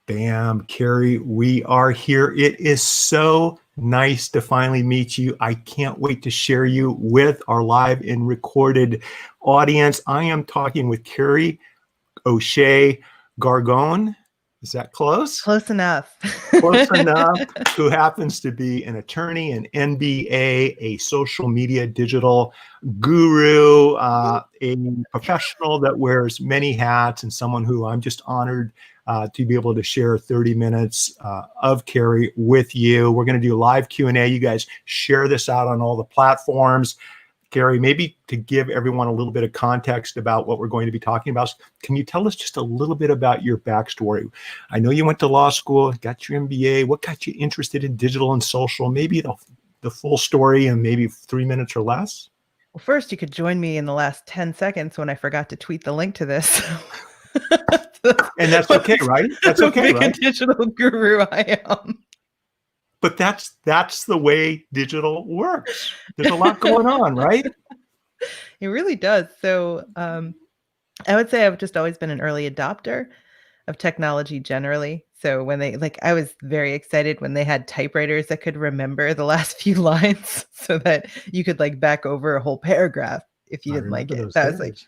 Bam, Kerry, we are here. It is so nice to finally meet you. I can't wait to share you with our live and recorded audience. I am talking with Kerry O'Shea Gorgone. Is that close? Close enough. Close enough. Who happens to be an attorney, an MBA, a social media digital guru, a professional that wears many hats, and someone who I'm just honored to be able to share 30 minutes of Kerry with you. We're going to do live Q&A. You guys share this out on all the platforms. Kerry, maybe to give everyone a little bit of context about what we're going to be talking about, can you tell us just a little bit about your backstory? I know you went to law school, got your MBA. What got you interested in digital and social? Maybe the full story in maybe 3 minutes or less? Well, first, you could join me in the last 10 seconds when I forgot to tweet the link to this. And that's okay, right? That's okay, right? A digital guru I am. But that's the way digital works. There's a lot going on, right? It really does. So I would say I've just always been an early adopter of technology generally. So when I was very excited when they had typewriters that could remember the last few lines so that you could back over a whole paragraph if you didn't like it. That was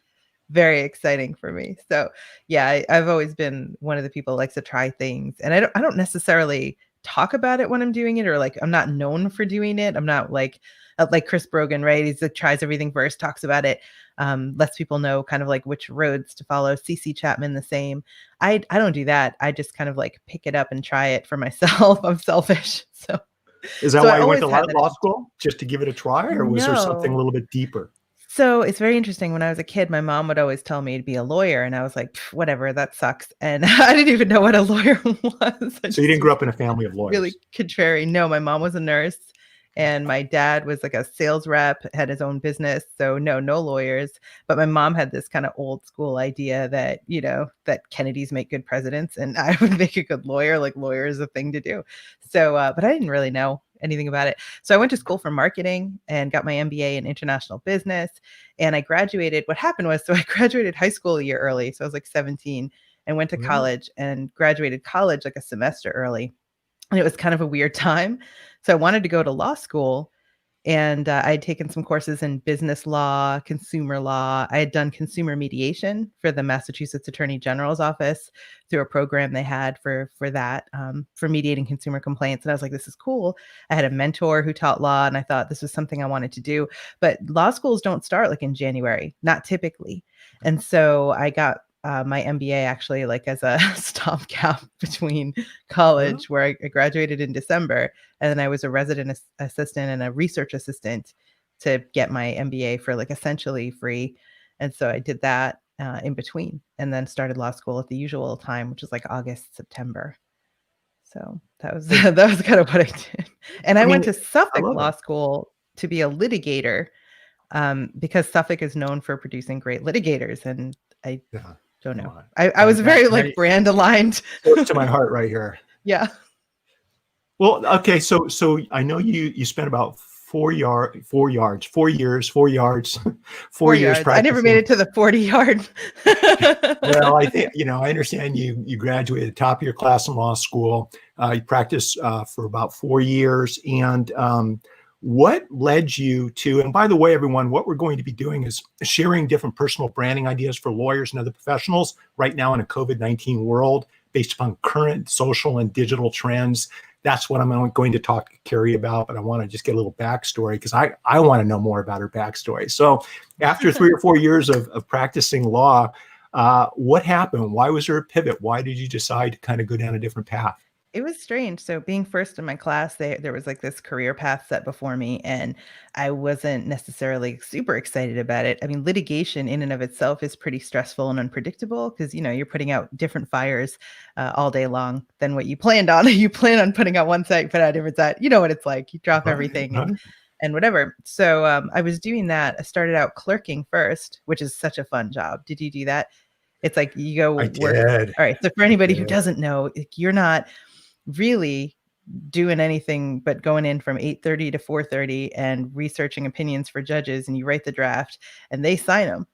very exciting for me. So yeah, I've always been one of the people who likes to try things, and I don't necessarily talk about it when I'm doing it, or I'm not known for doing it. I'm not like Chris Brogan, right? He's tries everything first, talks about it, lets people know kind of which roads to follow. CC Chapman, the same. I don't do that. I just kind of pick it up and try it for myself. I'm selfish. So is that why you went to law school? Just to give it a try, or was there something a little bit deeper? So it's very interesting. When I was a kid, my mom would always tell me to be a lawyer. And I was like, whatever, that sucks. And I didn't even know what a lawyer was. So you didn't grow up in a family of lawyers? Really contrary. No, my mom was a nurse and my dad was a sales rep, had his own business. So no lawyers. But my mom had this kind of old school idea that, that Kennedys make good presidents and I would make a good lawyer. Lawyer is a thing to do. So, but I didn't really know anything about it. So I went to school for marketing and got my MBA in international business. And I graduated. What happened was, so I graduated high school a year early. So I was 17 and went to college and graduated college a semester early. And it was kind of a weird time. So I wanted to go to law school. And I had taken some courses in business law, consumer law. I had done consumer mediation for the Massachusetts Attorney General's office through a program they had for that, for mediating consumer complaints. And I was like, this is cool. I had a mentor who taught law, and I thought this was something I wanted to do. But law schools don't start in January, not typically. And so I got my MBA actually as a stopgap between college, where I graduated in December, and then I was a resident assistant and a research assistant to get my MBA for essentially free. And so I did that in between, and then started law school at the usual time, which was August, September. So that was kind of what I did. And I went to Suffolk Law School to be a litigator, because Suffolk is known for producing great litigators, and I don't know. I was very brand aligned. Close to my heart right here. Yeah. Well, okay. So I know you spent about 4 years. I never made it to the 40-yard. Well, I think, I understand you graduated at the top of your class in law school. You practiced for about 4 years. And what led you to, and by the way, everyone, what we're going to be doing is sharing different personal branding ideas for lawyers and other professionals right now in a COVID-19 world based upon current social and digital trends. That's what I'm going to talk to Kerry about, but I want to just get a little backstory because I want to know more about her backstory. So after 3 or 4 years of practicing law, what happened? Why was there a pivot? Why did you decide to kind of go down a different path? It was strange. So being first in my class, there was this career path set before me, and I wasn't necessarily super excited about it. I mean, litigation in and of itself is pretty stressful and unpredictable because, you're putting out different fires all day long than what you planned on. You plan on putting out one side, put out a different side. You know what it's like. You drop everything and whatever. So I was doing that. I started out clerking first, which is such a fun job. Did you do that? It's you go work. Did. All right. So for anybody who doesn't know, you're not really doing anything but going in from 8:30 to 4:30 and researching opinions for judges, and you write the draft and they sign them.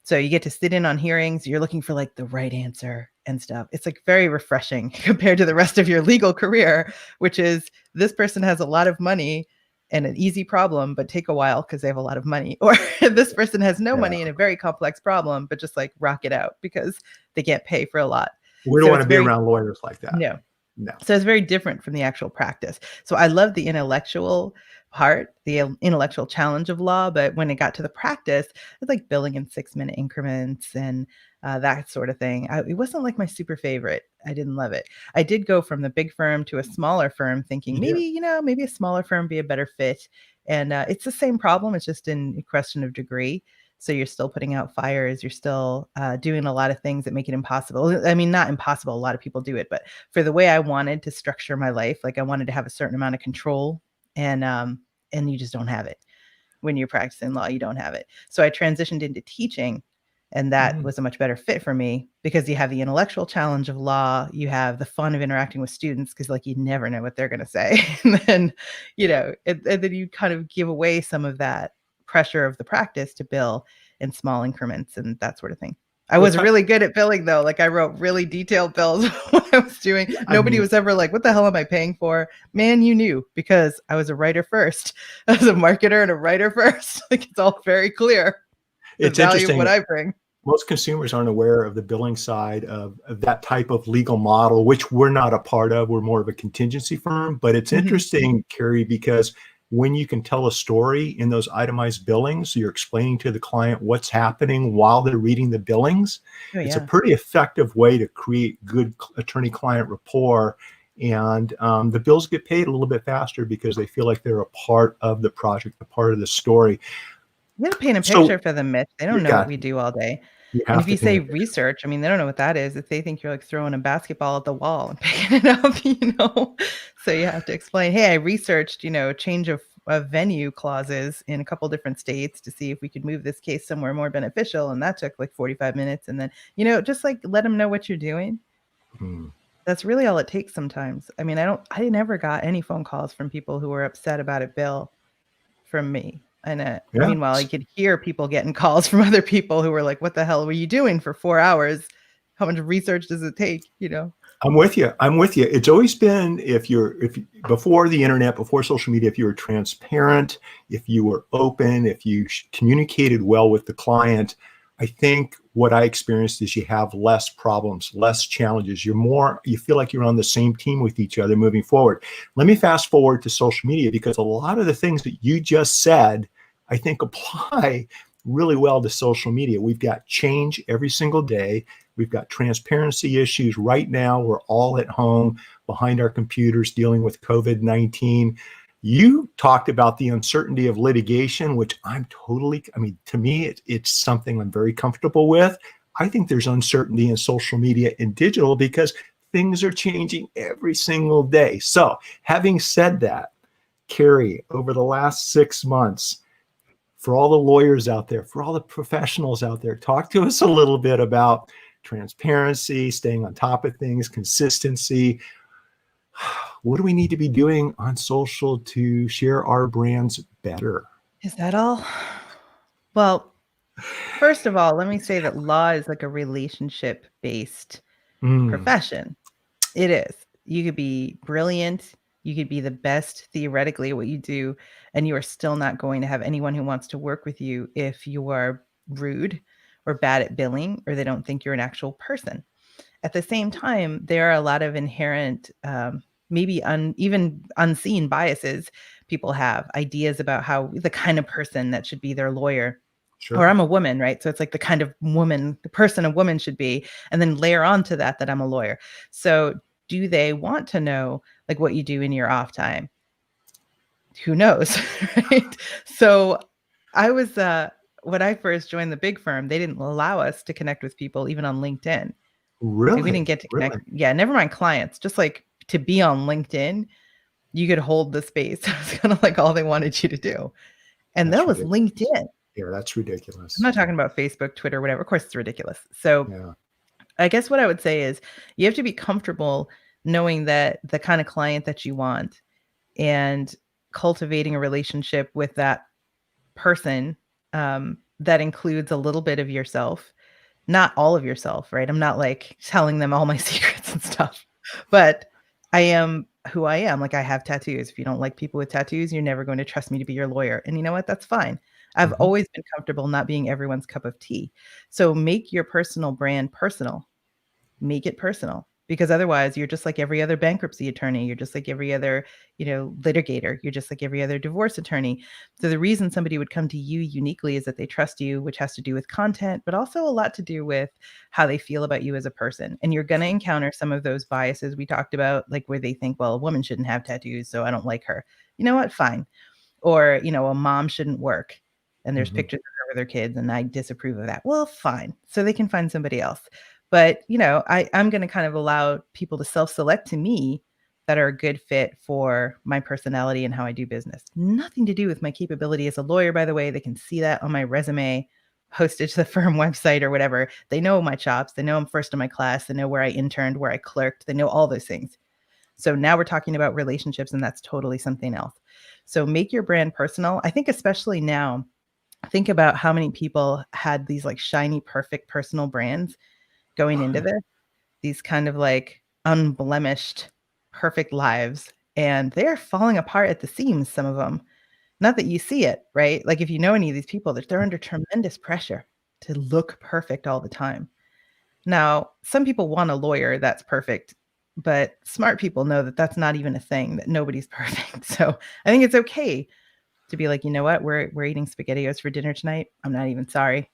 So you get to sit in on hearings. You're looking for like the right answer and stuff. It's like very refreshing compared to the rest of your legal career, which is this person has a lot of money and an easy problem, but take a while because they have a lot of money. Or this person has no money and a very complex problem, but just like rock it out because they can't pay for a lot. We don't want to be around lawyers like that. No. No. So it's very different from the actual practice. So I love the intellectual part, the intellectual challenge of law. But when it got to the practice, it's like billing in 6-minute increments and that sort of thing. It wasn't like my super favorite. I didn't love it. I did go from the big firm to a smaller firm thinking maybe a smaller firm be a better fit. And it's the same problem. It's just in a question of degree. So you're still putting out fires. You're still doing a lot of things that make it impossible. I mean, not impossible. A lot of people do it, but for the way I wanted to structure my life, like I wanted to have a certain amount of control, and you just don't have it when you're practicing law. You don't have it. So I transitioned into teaching, and that was a much better fit for me because you have the intellectual challenge of law. You have the fun of interacting with students because like you never know what they're going to say, and then and then you kind of give away some of that pressure of the practice to bill in small increments and that sort of thing. I was really good at billing though. Like I wrote really detailed bills what I was doing. Nobody was ever like, what the hell am I paying for? Man, you knew because I was a writer first. I was a marketer and a writer first. Like it's all very clear. It's value interesting. Of what I bring. Most consumers aren't aware of the billing side of that type of legal model, which we're not a part of. We're more of a contingency firm. But it's interesting, Kerry, because when you can tell a story in those itemized billings, you're explaining to the client what's happening while they're reading the billings. It's a pretty effective way to create good attorney-client rapport. And the bills get paid a little bit faster because they feel like they're a part of the project, a part of the story. You got to paint a picture for them, Mitch. They don't know what we do all day. And if you say research, I mean, they don't know what that is. If they think you're like throwing a basketball at the wall and picking it up, So you have to explain, hey, I researched, change of venue clauses in a couple different states to see if we could move this case somewhere more beneficial. And that took like 45 minutes. And then, just like let them know what you're doing. That's really all it takes sometimes. I mean, I never got any phone calls from people who were upset about a bill from me. And meanwhile, I could hear people getting calls from other people who were like, what the hell were you doing for 4 hours? How much research does it take? I'm with you. It's always been, if before the internet, before social media, if you were transparent, if you were open, if you communicated well with the client, I think what I experienced is you have less problems, less challenges. You feel like you're on the same team with each other moving forward. Let me fast forward to social media because a lot of the things that you just said, I think apply really well to social media. We've got change every single day. We've got transparency issues right now. We're all at home behind our computers dealing with COVID-19. You talked about the uncertainty of litigation, which to me, it's something I'm very comfortable with. I think there's uncertainty in social media and digital because things are changing every single day. So having said that, Kerry, over the last 6 months, for all the lawyers out there, for all the professionals out there, talk to us a little bit about transparency, staying on top of things, consistency. What do we need to be doing on social to share our brands better? Is that all? Well, first of all, let me say that law is like a relationship-based profession. It is. You could be brilliant. You could be the best theoretically at what you do, and you are still not going to have anyone who wants to work with you if you are rude or bad at billing or they don't think you're an actual person. At the same time, there are a lot of inherent, maybe even unseen biases people have, ideas about how the kind of person that should be their lawyer. Sure. Or I'm a woman, right? So it's like the kind of person a woman should be, and then layer onto that I'm a lawyer. So do they want to know like what you do in your off time? Who knows, right? So I was, when I first joined the big firm, they didn't allow us to connect with people even on LinkedIn. Really? Like we didn't get to connect. Really? Yeah, never mind clients. Just like to be on LinkedIn, you could hold the space. It's kind of like all they wanted you to do. And that was LinkedIn. Yeah, that's ridiculous. I'm not talking about Facebook, Twitter, whatever. Of course, it's ridiculous. So I guess what I would say is you have to be comfortable knowing that the kind of client that you want and cultivating a relationship with that person that includes a little bit of yourself, not all of yourself, right? I'm not like telling them all my secrets and stuff, but I am who I am. Like I have tattoos. If you don't like people with tattoos, you're never going to trust me to be your lawyer. And you know what? That's fine. I've Mhm. always been comfortable not being everyone's cup of tea. So make your personal brand personal. Make it personal, because otherwise you're just like every other bankruptcy attorney, you're just like every other, litigator, you're just like every other divorce attorney. So the reason somebody would come to you uniquely is that they trust you, which has to do with content, but also a lot to do with how they feel about you as a person. And you're going to encounter some of those biases we talked about, like where they think, well, a woman shouldn't have tattoos, so I don't like her. You know what? Fine. Or, a mom shouldn't work and there's Mhm. pictures of her with her kids and I disapprove of that. Well, fine. So they can find somebody else. But, I'm going to kind of allow people to self-select to me that are a good fit for my personality and how I do business. Nothing to do with my capability as a lawyer, by the way. They can see that on my resume, posted to the firm website or whatever. They know my chops. They know I'm first in my class. They know where I interned, where I clerked. They know all those things. So now we're talking about relationships, and that's totally something else. So make your brand personal. I think especially now, think about how many people had these like shiny, perfect personal brands going into this, these kind of like unblemished, perfect lives. And they're falling apart at the seams, some of them. Not that you see it, right? Like if you know any of these people, that they're under tremendous pressure to look perfect all the time. Now, some people want a lawyer that's perfect, but smart people know that that's not even a thing, that nobody's perfect. So I think it's okay to be like, you know what, we're eating SpaghettiOs for dinner tonight. I'm not even sorry.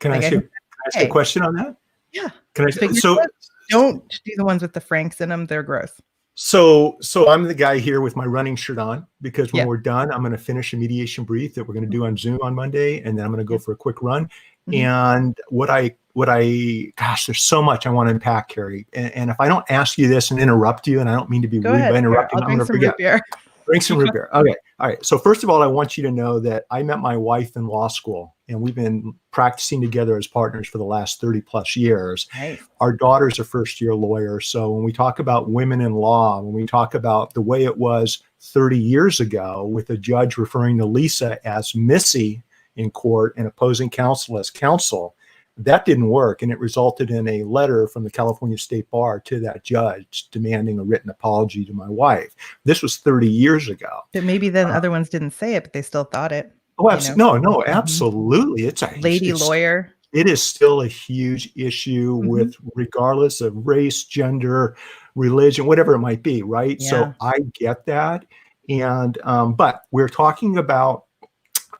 Can I Like I ask you, think can I that's ask you a okay. question on that? Yeah. Can I, so, SpaghettiOs, don't do the ones with the Franks in them. They're gross. so I'm the guy here with my running shirt on because when Yeah. we're done, I'm going to finish a mediation brief that we're going to do on Zoom on Monday, and then I'm going to go Yeah. for a quick run. Mhm. And gosh, there's so much I want to unpack, Kerry. And if I don't ask you this and interrupt you, and I don't mean to be Go rude ahead. by Here, interrupting, I'll I'm drink going to some root forget. beer. Drink some root beer. Okay. All right. So first of all, I want you to know that I met my wife in law school, and we've been practicing together as partners for the last 30 plus years. Nice. Our daughter's a first year lawyer. So when we talk about women in law, when we talk about the way it was 30 years ago with a judge referring to Lisa as Missy in court and opposing counsel as counsel, that didn't work. And it resulted in a letter from the California State Bar to that judge demanding a written apology to my wife. This was 30 years ago. But maybe then other ones didn't say it, but they still thought it, Oh, you know? no, Mhm. absolutely. Lady lawyer. It is still a huge issue Mhm. with regardless of race, gender, religion, whatever it might be, right? Yeah. So I get that. And but we're talking about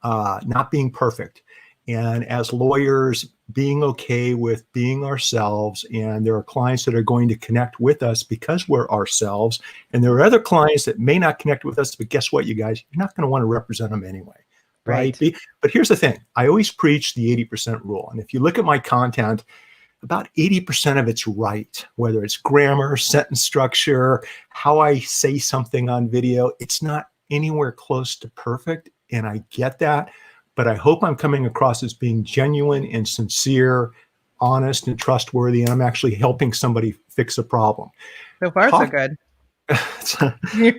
not being perfect. And as lawyers, being okay with being ourselves. And there are clients that are going to connect with us because we're ourselves. And there are other clients that may not connect with us, but guess what, you guys? You're not going to want to represent them anyway. Right. Right. But here's the thing. I always preach the 80% rule. And if you look at my content, about 80% of it's right, whether it's grammar, sentence structure, how I say something on video. It's not anywhere close to perfect. And I get that. But I hope I'm coming across as being genuine and sincere, honest and trustworthy. And I'm actually helping somebody fix a problem. So far, so Talk. good.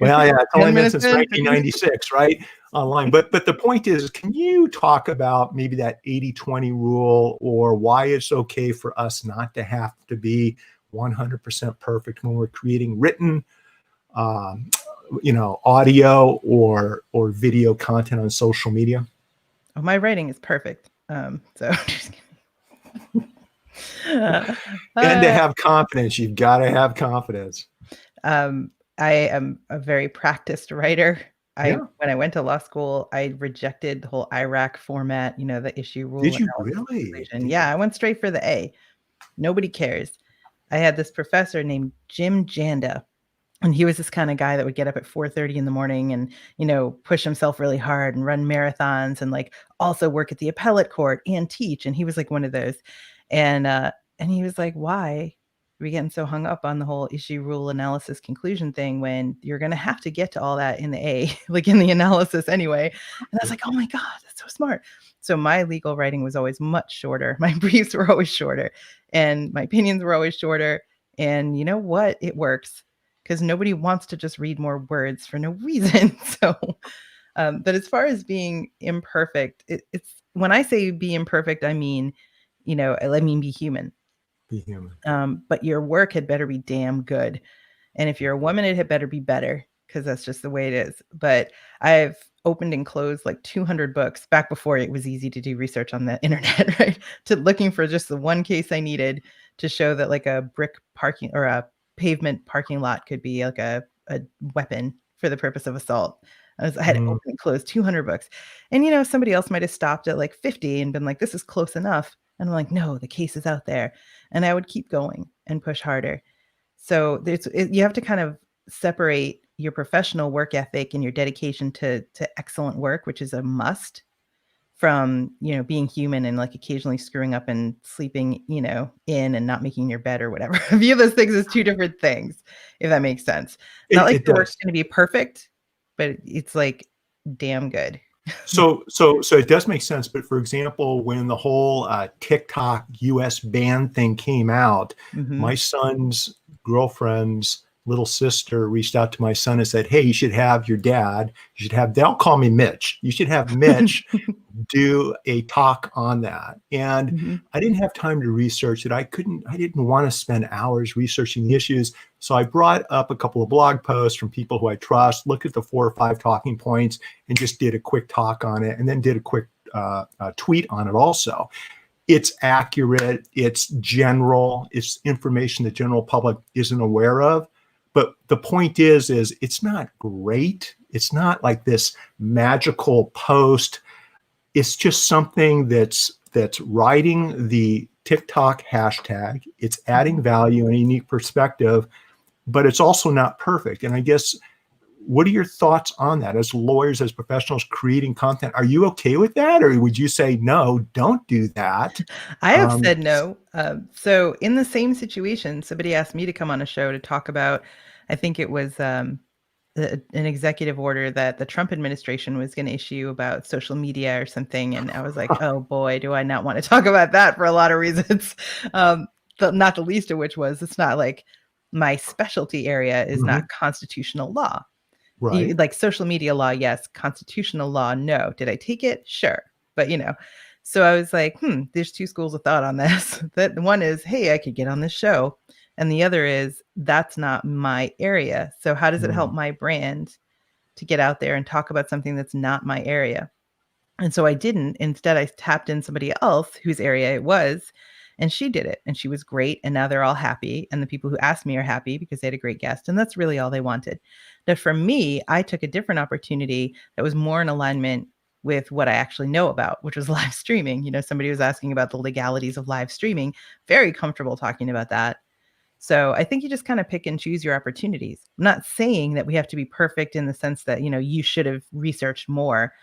Well, yeah, it's 10 only been minutes since in, 15. 1996, right? Online. But the point is, can you talk about maybe that 80-20 rule or why it's okay for us not to have to be 100% perfect when we're creating written, um, audio or video content on social media? Oh, my writing is perfect. So just kidding. And to Uh, have confidence, you've got to have confidence. I am a very practiced writer. Yeah. When I went to law school, I rejected the whole IRAC format, the issue rule Did you analysis really? conclusion. Yeah, I went straight for the A. Nobody cares. I had this professor named Jim Janda, and he was this kind of guy that would get up at 4:30 in the morning and, push himself really hard and run marathons and like also work at the appellate court and teach. And he was like one of those. And he was like, why are we getting so hung up on the whole issue rule analysis conclusion thing when you're going to have to get to all that in the A, like in the analysis anyway? And I was like, oh my God, that's so smart. So my legal writing was always much shorter. My briefs were always shorter and my opinions were always shorter. And you know what? It works because nobody wants to just read more words for no reason. So But as far as being imperfect, it's when I say be imperfect, I mean, I mean be human. Be human. But your work had better be damn good. And if you're a woman, it had better be better because that's just the way it is. But I've opened and closed like 200 books back before it was easy to do research on the internet, right? To looking for just the one case I needed to show that like a brick parking or a pavement parking lot could be like a weapon for the purpose of assault. I had Mm. opened and closed 200 books. And, somebody else might have stopped at like 50 and been like, this is close enough. And I'm like, no, the case is out there. And I would keep going and push harder. So you have to kind of separate your professional work ethic and your dedication to excellent work, which is a must, from being human and like occasionally screwing up and sleeping in and not making your bed or whatever. I view those things as two different things, if that makes sense. Not like It your work's does. going to be perfect, but it's like damn good. So it does make sense. But for example, when the whole TikTok US ban thing came out, Mm-hmm. my son's girlfriend's little sister reached out to my son and said, "Hey, you should have your dad. You should have. They'll call me Mitch. You should have Mitch do a talk on that." And Mm-hmm. I didn't have time to research it. I didn't want to spend hours researching the issues. So I brought up a couple of blog posts from people who I trust, looked at the 4 or 5 talking points, and just did a quick talk on it, and then did a quick tweet on it also. It's accurate, it's general, it's information the general public isn't aware of. But the point is it's not great. It's not like this magical post. It's just something that's riding the TikTok hashtag. It's adding value and a unique perspective, but it's also not perfect. And I guess, what are your thoughts on that as lawyers, as professionals creating content? Are you okay with that? Or would you say, no, don't do that? I have said no. So in the same situation, somebody asked me to come on a show to talk about, I think it was an executive order that the Trump administration was going to issue about social media or something. And I was like, oh boy, do I not want to talk about that for a lot of reasons. Not the least of which was it's not like my specialty area is Mhm. not constitutional law. Right. Like social media law, yes. Constitutional law, no. Did I take it? Sure. But so I was like, there's 2 schools of thought on this. That one is, hey, I could get on this show. And the other is, that's not my area. So how does it help Mm. my brand to get out there and talk about something that's not my area? And so I didn't. Instead, I tapped in somebody else whose area it was, and she did it. And she was great. And now they're all happy. And the people who asked me are happy because they had a great guest. And that's really all they wanted. Now, for me, I took a different opportunity that was more in alignment with what I actually know about, which was live streaming. Somebody was asking about the legalities of live streaming. Very comfortable talking about that. So I think you just kind of pick and choose your opportunities. I'm not saying that we have to be perfect in the sense that, you should have researched more.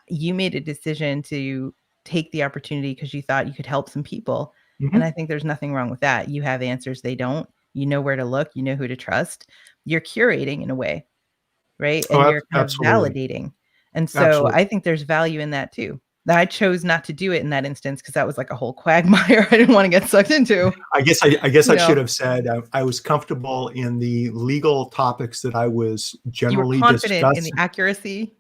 You made a decision to take the opportunity because you thought you could help some people. And I Mhm. think there's nothing wrong with that. You have answers, they don't. You know where to look, you know who to trust. You're curating in a way, right? Oh, And you're kind of absolutely. validating. And so Absolutely. I think there's value in that too. Now, I chose not to do it in that instance because that was like a whole quagmire I didn't want to get sucked into. I guess You I should know, have said I was comfortable in the legal topics that I was you were generally confident in the discussing. accuracy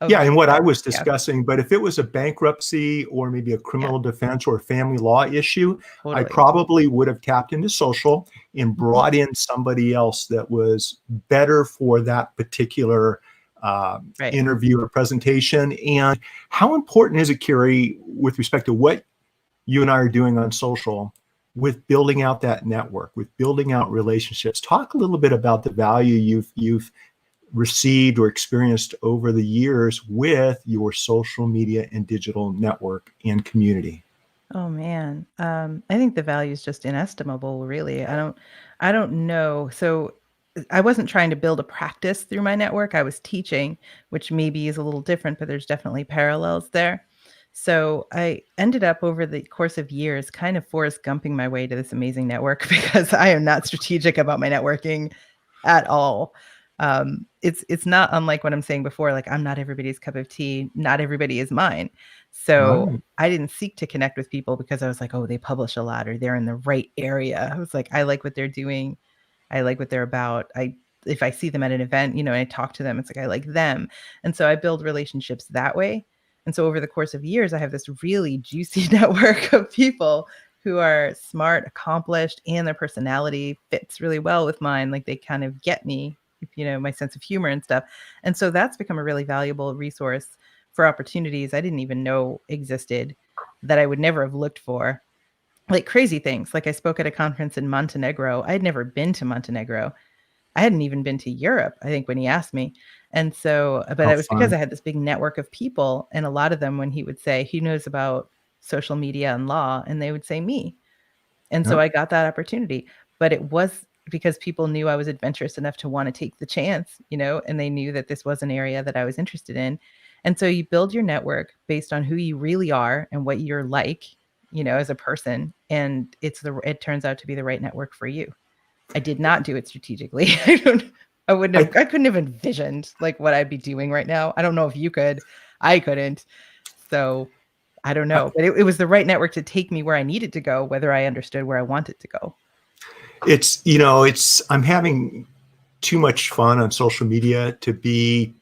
Yeah, of and what I was yeah, discussing, but if it was a bankruptcy or maybe a yeah, criminal defense or a family law issue, I totally. probably would have tapped into social and Mhm. brought in somebody else that was better for that particular Right. interview or presentation. And how important is it, Kerry, with respect to what you and I are doing on social, with building out that network, with building out relationships? Talk a little bit about the value you've received or experienced over the years with your social media and digital network and community. Oh man. I think the value is just inestimable, really. I don't know. So I wasn't trying to build a practice through my network. I was teaching, which maybe is a little different, but there's definitely parallels there. So I ended up over the course of years kind of Forrest Gumping my way to this amazing network because I am not strategic about my networking at all. It's not unlike what I'm saying before, like I'm not everybody's cup of tea, not everybody is mine. So Right. I didn't seek to connect with people because I was like, oh, they publish a lot or they're in the right area. I was like, I like what they're doing. I like what they're about. I if I see them at an event, and I talk to them, it's like I like them. And so I build relationships that way. And so over the course of years, I have this really juicy network of people who are smart, accomplished, and their personality fits really well with mine. Like they kind of get me, my sense of humor and stuff. And so that's become a really valuable resource for opportunities I didn't even know existed, that I would never have looked for. Like crazy things. Like I spoke at a conference in Montenegro. I had never been to Montenegro. I hadn't even been to Europe, I think, when he asked me. And so, but How it was because fun. I had this big network of people. And a lot of them, when he would say he knows about social media and law, and they would say me. And so Yep. I got that opportunity. But it was because people knew I was adventurous enough to want to take the chance, and they knew that this was an area that I was interested in. And so you build your network based on who you really are and what you're like, as a person. And it turns out to be the right network for you. I did not do it strategically. I couldn't have envisioned like what I'd be doing right now. I don't know if you could. I couldn't. So I don't know, but it was the right network to take me where I needed to go, whether I understood where I wanted to go. I'm having too much fun on social media to be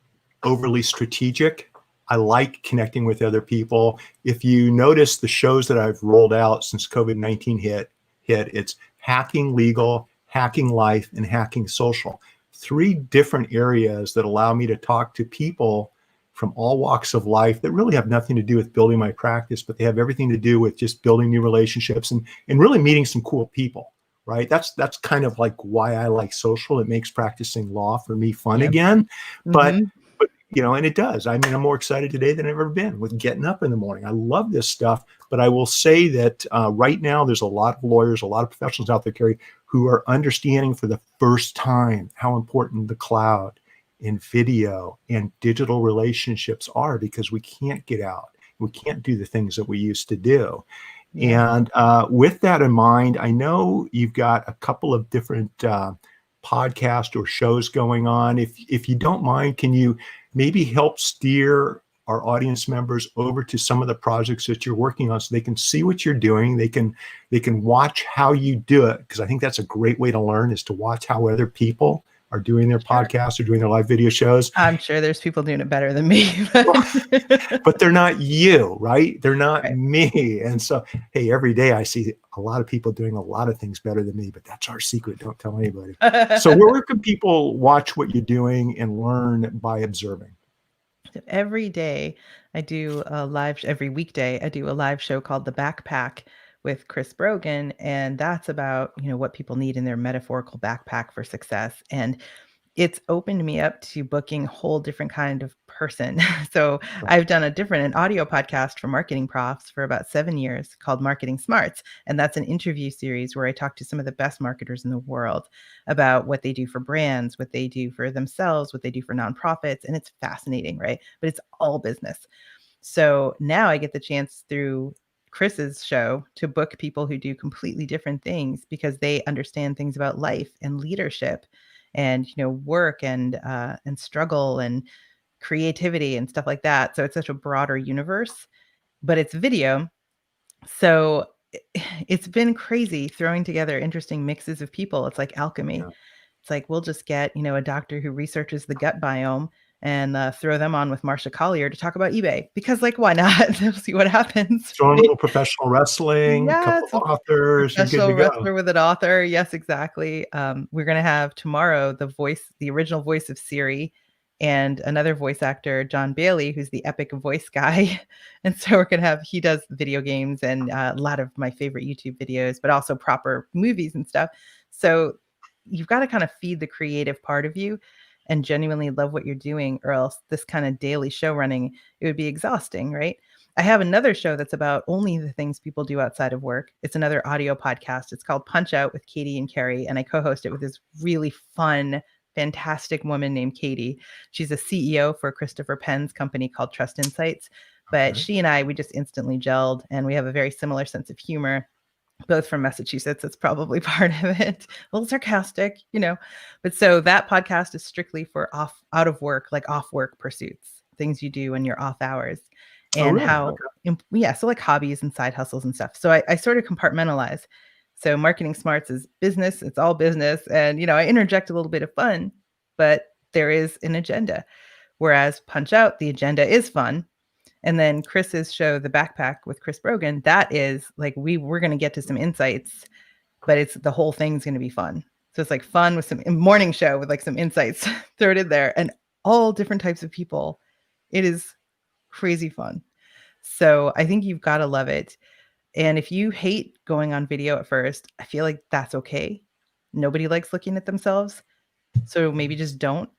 overly strategic. I like connecting with other people. If you notice the shows that I've rolled out since COVID-19 hit, it's hacking legal, hacking life, and hacking social. 3 different areas that allow me to talk to people from all walks of life that really have nothing to do with building my practice, but they have everything to do with just building new relationships and really meeting some cool people. Right. That's kind of like why I like social. It makes practicing law for me fun Yeah. again. But, Mm-hmm. and it does. I mean, I'm more excited today than I've ever been with getting up in the morning. I love this stuff. But I will say that right now, there's a lot of lawyers, a lot of professionals out there, Kerry, who are understanding for the first time how important the cloud and video and digital relationships are, because we can't get out. We can't do the things that we used to do. Yeah. And with that in mind, I know you've got a couple of different podcasts or shows going on. If you don't mind, can you maybe help steer our audience members over to some of the projects that you're working on so they can see what you're doing? They can watch how you do it, because I think that's a great way to learn, is to watch how other people are doing their Sure. podcasts or doing their live video shows. I'm sure there's people doing it better than me. But they're not you, right? They're not Right. me. And so, hey, every day I see a lot of people doing a lot of things better than me, but that's our secret. Don't tell anybody. So where can people watch what you're doing and learn by observing? Every day I do a every weekday, I do a live show called The Backpack with Chris Brogan. And that's about, what people need in their metaphorical backpack for success. And it's opened me up to booking a whole different kind of person. So I've done an audio podcast for marketing profs for about 7 years called Marketing Smarts. And that's an interview series where I talk to some of the best marketers in the world about what they do for brands, what they do for themselves, what they do for nonprofits. And it's fascinating, right? But it's all business. So now I get the chance through Chris's show to book people who do completely different things because they understand things about life and leadership and work and struggle and creativity and stuff like that. So it's such a broader universe, but it's video. So it's been crazy throwing together interesting mixes of people. It's like alchemy. Yeah. It's like we'll just get, a doctor who researches the gut biome and throw them on with Marsha Collier to talk about eBay, because like, why not? We'll see what happens. Throw in a little professional wrestling, a Yeah, couple it's of authors, you're good professional to go. wrestler with an author. Yes, exactly. We're going to have tomorrow the original voice of Siri, and another voice actor, John Bailey, who's the epic voice guy. And so we're going to he does video games and a lot of my favorite YouTube videos, but also proper movies and stuff. So you've got to kind of feed the creative part of you and genuinely love what you're doing, or else this kind of daily show running, it would be exhausting, right? I have another show that's about only the things people do outside of work. It's another audio podcast. It's called Punch Out with Katie and Kerry, and I co-host it with this really fun, fantastic woman named Katie. She's a CEO for Christopher Penn's company called Trust Insights. But Okay. she and I, we just instantly gelled, and we have a very similar sense of humor, both from Massachusetts. It's probably part of it. A little sarcastic, But so that podcast is strictly for out of work, like off work pursuits, things you do in your off hours. Oh, And really? how, yeah, so like hobbies and side hustles and stuff. So I sort of compartmentalize. So Marketing Smarts is business, it's all business. And, I interject a little bit of fun, but there is an agenda. Whereas Punch Out, the agenda is fun. And then Chris's show, The Backpack with Chris Brogan, that is like we're going to get to some insights, but it's the whole thing's going to be fun. So it's like fun with some morning show with like some insights thrown in there and all different types of people. It is crazy fun. So I think you've got to love it. And if you hate going on video at first, I feel like that's okay. Nobody likes looking at themselves. So maybe just don't.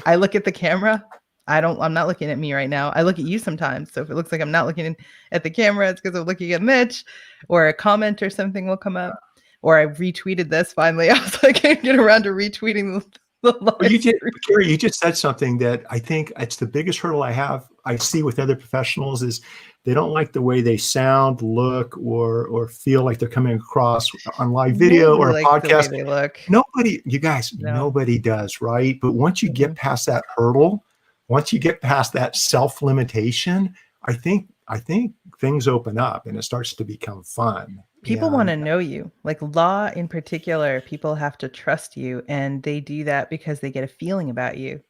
I look at the camera. I'm not looking at me right now. I look at you sometimes. So if it looks like I'm not looking at the camera, it's because I'm looking at Mitch, or a comment or something will come up. Or I retweeted this finally. I was like, I can't get around to retweeting the live Well, stream. Kerry, you just said something that I think it's the biggest hurdle I see with other professionals is they don't like the way they sound, look, or feel like they're coming across on live video Nobody or a likes the way podcast. they look. Nobody, you guys, No. nobody does, right? But once you get past that hurdle, once you get past that self-limitation, I think things open up and it starts to become fun. People want to know you. Like law in particular, people have to trust you, and they do that because they get a feeling about you.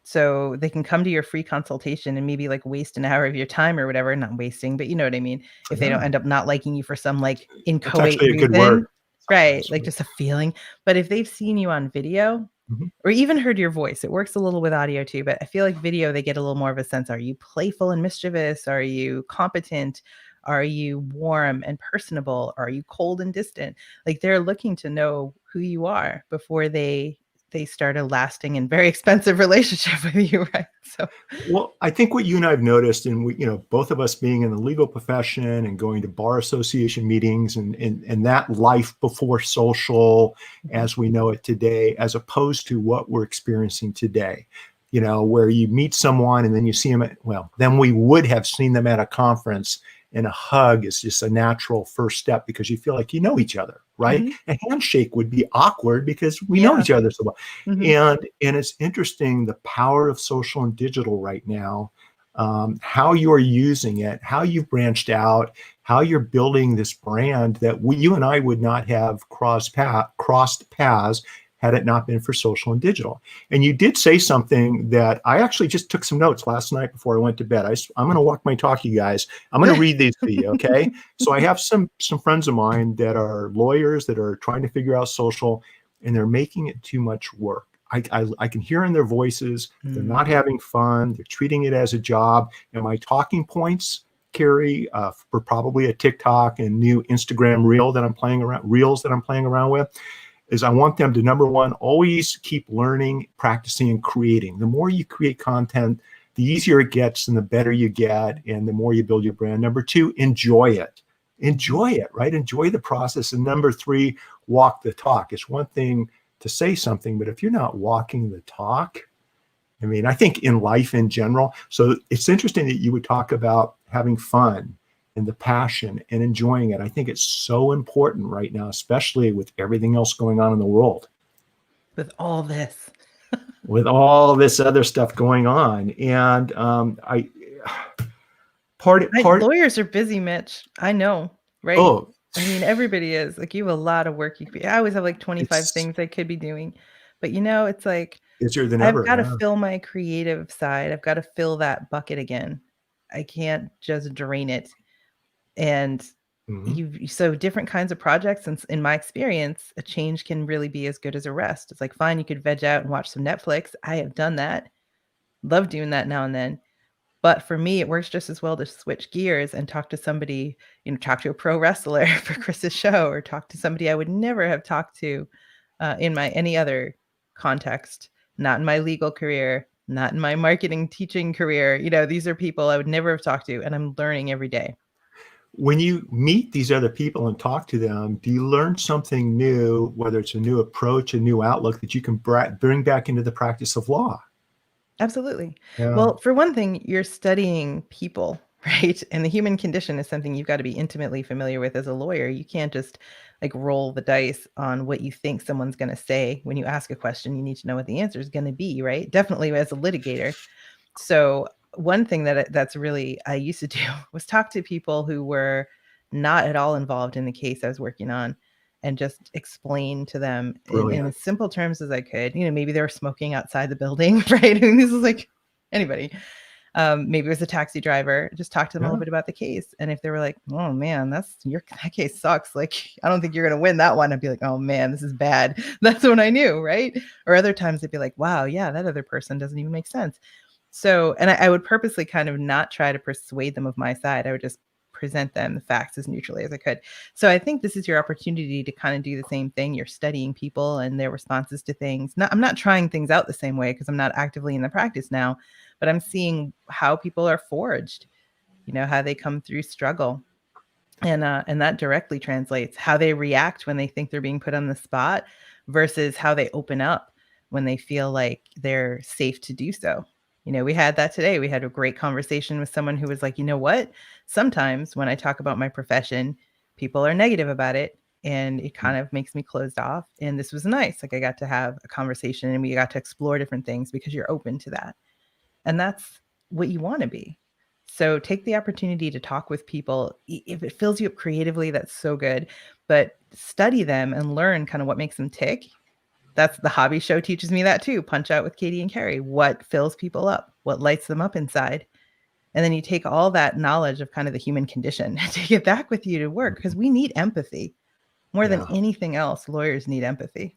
So they can come to your free consultation and maybe like waste an hour of your time or whatever. Not wasting, but you know what I mean? If they don't end up not liking you for some like inchoate reason. Good word. Right. Like just a feeling. But if they've seen you on video or even heard your voice, it works a little with audio too. But I feel like video, they get a little more of a sense. Are you playful and mischievous? Are you competent? Are you warm and personable? Are you cold and distant? Like they're looking to know who you are before they start a lasting and very expensive relationship with you, right? So, well, I think what you and I have noticed, and we, both of us being in the legal profession and going to bar association meetings and that life before social, as we know it today, as opposed to what we're experiencing today, where you meet someone and then you see them then we would have seen them at a conference, and a hug is just a natural first step because you feel like you know each other, right? A handshake would be awkward because we know each other so well. And it's interesting, the power of social and digital right now, how you're using it, how you've branched out, how you're building this brand that you and I would not have crossed paths had it not been for social and digital. And you did say something that I actually just took some notes last night before I went to bed. I'm going to walk my talk, you guys. I'm going to read these to you, okay? So I have some friends of mine that are lawyers that are trying to figure out social, and they're making it too much work. I can hear in their voices, they're not having fun. They're treating it as a job. And my talking points, Kerry, for probably a TikTok and new Instagram reels that I'm playing around with, is I want them to, number one, always keep learning, practicing, and creating. The more you create content, the easier it gets and the better you get and the more you build your brand. Number two, enjoy it. Enjoy it, right? Enjoy the process. And number three, walk the talk. It's one thing to say something, but if you're not walking the talk, I mean, I think in life in general, so it's interesting that you would talk about having fun and the passion and enjoying it. I think it's so important right now, especially with everything else going on in the world. With all this. With all this other stuff going on. And lawyers are busy, Mitch. I know, right? Oh, I mean, everybody is. Like, you have a lot of work. I always have like 25 things I could be doing. But it's like, busier than I've ever. got to fill my creative side. I've got to fill that bucket again. I can't just drain it. And so different kinds of projects, and in my experience, a change can really be as good as a rest. It's like, fine, you could veg out and watch some Netflix. I have done that. Love doing that now and then. But for me, it works just as well to switch gears and talk to somebody, talk to a pro wrestler for Chris's show, or talk to somebody I would never have talked to in my any other context, not in my legal career, not in my marketing teaching career. These are people I would never have talked to, and I'm learning every day. When you meet these other people and talk to them, do you learn something new, whether it's a new approach, a new outlook that you can bring back into the practice of law? Absolutely. Yeah. Well, for one thing, you're studying people, right? And the human condition is something you've got to be intimately familiar with as a lawyer. You can't just like roll the dice on what you think someone's going to say. When you ask a question, you need to know what the answer is going to be, right? Definitely as a litigator. So one thing that's really I used to do was talk to people who were not at all involved in the case I was working on, and just explain to them in Brilliant. as simple terms as I could. Maybe they were smoking outside the building, right? And this is like anybody. Maybe it was a taxi driver. Just talk to them a little bit about the case. And if they were like, oh man, that case sucks. Like, I don't think you're going to win that one. I'd be like, oh man, this is bad. That's when I knew. Right. Or other times they'd be like, wow, yeah, that other person doesn't even make sense. So, and I would purposely kind of not try to persuade them of my side. I would just present them the facts as neutrally as I could. So I think this is your opportunity to kind of do the same thing. You're studying people and their responses to things. I'm not trying things out the same way because I'm not actively in the practice now, but I'm seeing how people are forged, how they come through struggle. And that directly translates how they react when they think they're being put on the spot versus how they open up when they feel like they're safe to do so. We had that today. We had a great conversation with someone who was like, you know what? Sometimes when I talk about my profession, people are negative about it and it kind of makes me closed off. And this was nice. Like I got to have a conversation and we got to explore different things because you're open to that. And that's what you want to be. So take the opportunity to talk with people. If it fills you up creatively, that's so good. But study them and learn kind of what makes them tick. That's the hobby show teaches me that too. Punch Out with Katie and Kerry. What fills people up? What lights them up inside? And then you take all that knowledge of kind of the human condition and take it back with you to work because we need empathy more than anything else. Lawyers need empathy.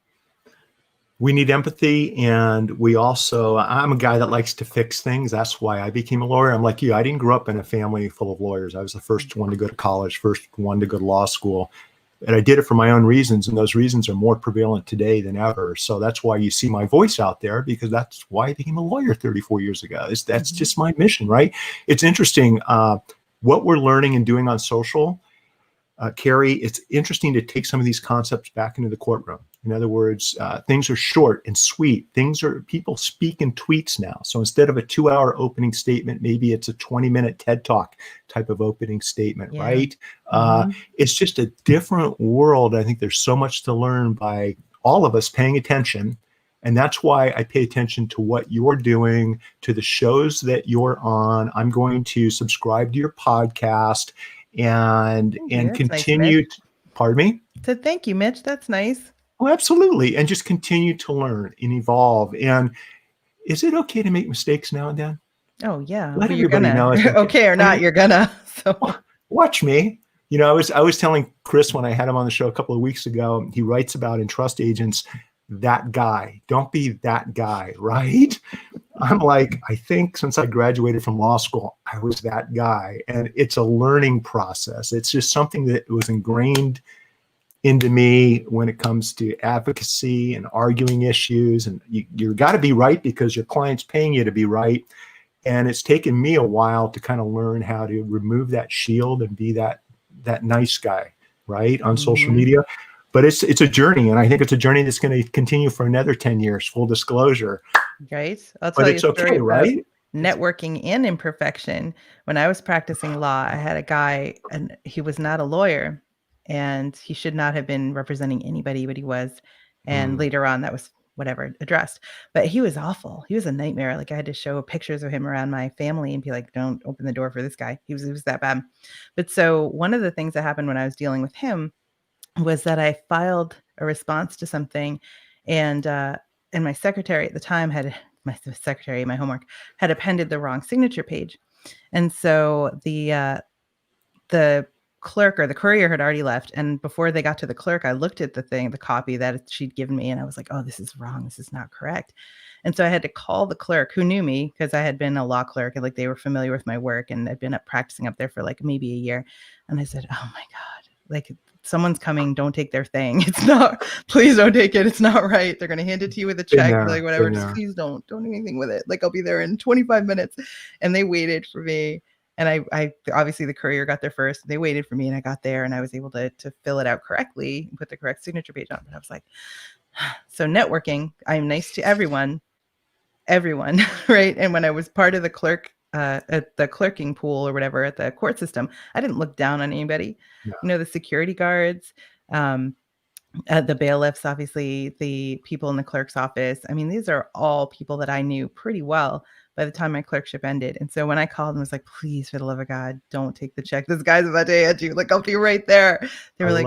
We need empathy. And I'm a guy that likes to fix things. That's why I became a lawyer. I'm like you. I didn't grow up in a family full of lawyers. I was the first one to go to college, first one to go to law school. And I did it for my own reasons. And those reasons are more prevalent today than ever. So that's why you see my voice out there, because that's why I became a lawyer 34 years ago. That's just my mission, right? It's interesting what we're learning and doing on social. Kerry, it's interesting to take some of these concepts back into the courtroom. In other words, things are short and sweet. People speak in tweets now. So instead of a 2-hour opening statement, maybe it's a 20-minute TED Talk type of opening statement, right? It's just a different world. I think there's so much to learn by all of us paying attention. And that's why I pay attention to what you're doing, to the shows that you're on. I'm going to subscribe to your podcast and continue. Nice, pardon me? So thank you, Mitch. That's nice. Oh, absolutely. And just continue to learn and evolve. And is it okay to make mistakes now and then? Oh, yeah. Let everybody know. Okay or not, you're gonna. So watch me. I was telling Chris when I had him on the show a couple of weeks ago, he writes about in Trust Agents, that guy. Don't be that guy, right? I'm like, I think since I graduated from law school, I was that guy. And it's a learning process. It's just something that was ingrained into me when it comes to advocacy and arguing issues. And you got to be right because your client's paying you to be right. And it's taken me a while to kind of learn how to remove that shield and be that nice guy, right, on social media. But it's a journey, and I think it's a journey that's going to continue for another 10 years, full disclosure. Right. I'll tell you a story about right? Networking and imperfection. When I was practicing law, I had a guy, and he was not a lawyer, and he should not have been representing anybody, but he was. And later on, that was addressed. But he was awful. He was a nightmare. Like I had to show pictures of him around my family and be like, don't open the door for this guy. He was that bad. But so one of the things that happened when I was dealing with him was that I filed a response to something, and my secretary at the time my homework had appended the wrong signature page. And so the clerk or the courier had already left. And before they got to the clerk, I looked at the copy that she'd given me, and I was like, oh, this is wrong. This is not correct. And so I had to call the clerk, who knew me because I had been a law clerk, and like they were familiar with my work, and I'd been practicing up there for like maybe a year. And I said, oh my God, like someone's coming, don't take their thing. It's not, please don't take it. It's not right. They're going to hand it to you with a check or like whatever. Just please don't do anything with it. Like I'll be there in 25 minutes. And they waited for me. And I obviously the courier got there first. They waited for me, and I got there, and I was able to fill it out correctly and put the correct signature page on. But I was like, so networking, I'm nice to everyone, right? And when I was part of the clerk, at the clerking pool or whatever at the court system, I didn't look down on anybody. No. The security guards, the bailiffs, obviously the people in the clerk's office. I mean, these are all people that I knew pretty well by the time my clerkship ended. And so when I called and was like, please, for the love of God, don't take the check. This guy's about to hand you. Like, I'll be right there. They were like,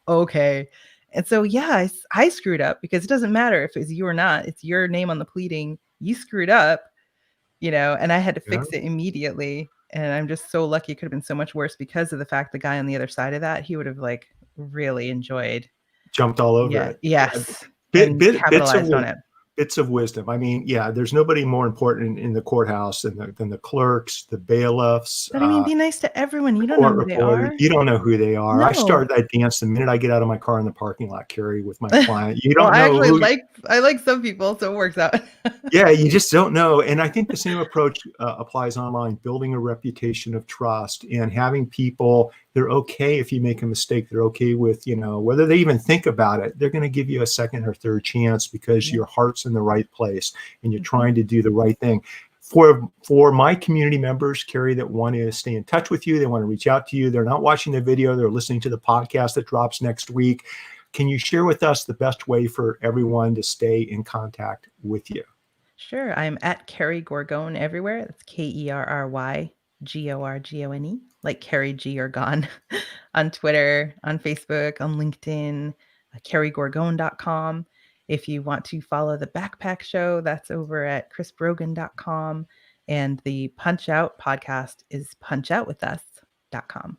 okay. And so, yeah, I screwed up because it doesn't matter if it's you or not. It's your name on the pleading. You screwed up, and I had to fix it immediately. And I'm just so lucky. It could have been so much worse because of the fact the guy on the other side of that, he would have like really enjoyed. Jumped all over Yeah. it. Yes. Yeah. And capitalized on it. Bits of wisdom. I mean, yeah, there's nobody more important in the courthouse than the clerks, the bailiffs. But I mean, be nice to everyone. You don't know who they Reporter. are. You don't know who they are. No. I start that dance the minute I get out of my car in the parking lot, Kerry, with my client. You don't I know. actually I like some people, so it works out. Yeah, you just don't know. And I think the same approach applies online, building a reputation of trust and having people, they're okay if you make a mistake. They're okay with, whether they even think about it, they're going to give you a second or third chance because your heart's in the right place and you're trying to do the right thing. For my community members, Kerry, that want to stay in touch with you, they want to reach out to you. They're not watching the video. They're listening to the podcast that drops next week. Can you share with us the best way for everyone to stay in contact with you? Sure. I'm at Kerry Gorgone everywhere. That's KerryGorgone, like Kerry G or Gone, on Twitter, on Facebook, on LinkedIn, kerrygorgone.com. If you want to follow the Backpack Show, that's over at chrisbrogan.com. And the Punch Out podcast is punchoutwithus.com.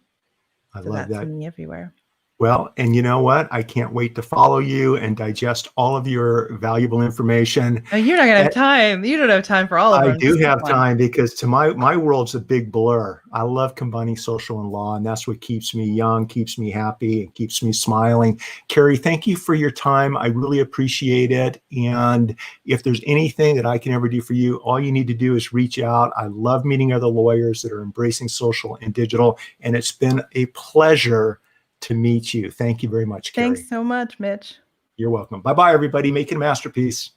I love that. Me everywhere. Well, and you know what? I can't wait to follow you and digest all of your valuable information. Oh, you're not going to have time. You don't have time for all of them. I do have time because to my world's a big blur. I love combining social and law, and that's what keeps me young, keeps me happy, and keeps me smiling. Kerry, thank you for your time. I really appreciate it. And if there's anything that I can ever do for you, all you need to do is reach out. I love meeting other lawyers that are embracing social and digital, and it's been a pleasure to meet you. Thank you very much, Kerry. Thanks so much, Mitch. You're welcome. Bye-bye, everybody. Make it a masterpiece.